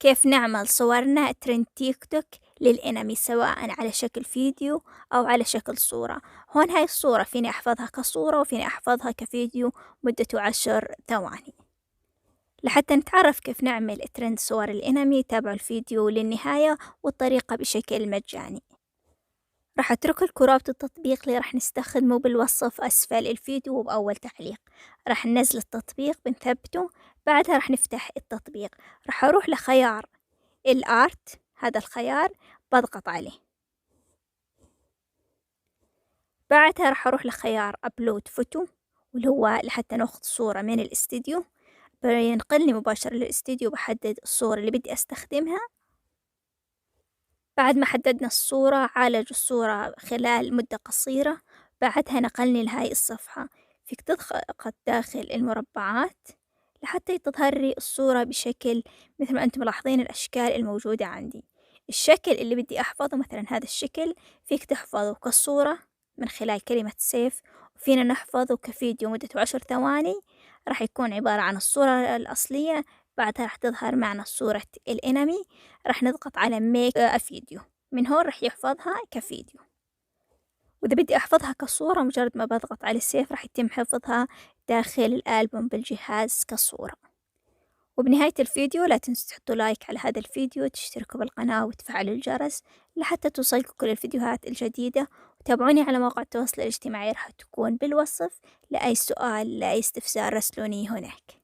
كيف نعمل صورنا ترند تيك توك للإنمي سواء على شكل فيديو أو على شكل صورة. هون هاي الصورة فيني أحفظها كصورة وفيني أحفظها كفيديو مدته 10 ثواني. لحتى نتعرف كيف نعمل ترند صور الإنمي تابعوا الفيديو للنهاية والطريقة بشكل مجاني. راح أترك لكم رابط التطبيق اللي راح نستخدمه بالوصف أسفل الفيديو وبأول تعليق. راح ننزل التطبيق بنثبته، بعدها راح نفتح التطبيق، راح أروح لخيار الآرت، هذا الخيار بضغط عليه، بعدها راح أروح لخيار أبلود فوتو واللي هو لحتى ناخذ صورة من الاستديو، بينقلني مباشرة للاستديو، بحدد الصورة اللي بدي أستخدمها. بعد ما حددنا الصورة عالج الصورة خلال مدة قصيرة، بعدها نقلني لهاي الصفحة. فيك تضغط داخل المربعات لحتى تظهر لي الصورة بشكل مثل ما أنتم ملاحظين الأشكال الموجودة عندي. الشكل اللي بدي أحفظه مثلا هذا الشكل فيك تحفظه كصورة من خلال كلمة سيف، وفينا نحفظه كفيديو مدته 10 ثواني. راح يكون عبارة عن الصورة الأصلية، بعدها راح تظهر معنا صورة الإنمي، راح نضغط على ميك فيديو، من هون راح يحفظها كفيديو. وإذا بدي أحفظها كصورة مجرد ما بضغط على السيف راح يتم حفظها داخل الألبوم بالجهاز كصورة. وبنهاية الفيديو لا تنسوا تحطوا لايك على هذا الفيديو، تشتركوا بالقناة وتفعلوا الجرس لحتى توصلكم كل الفيديوهات الجديدة. وتابعوني على مواقع التواصل الاجتماعي راح تكون بالوصف. لأي سؤال لأي استفسار راسلوني هناك.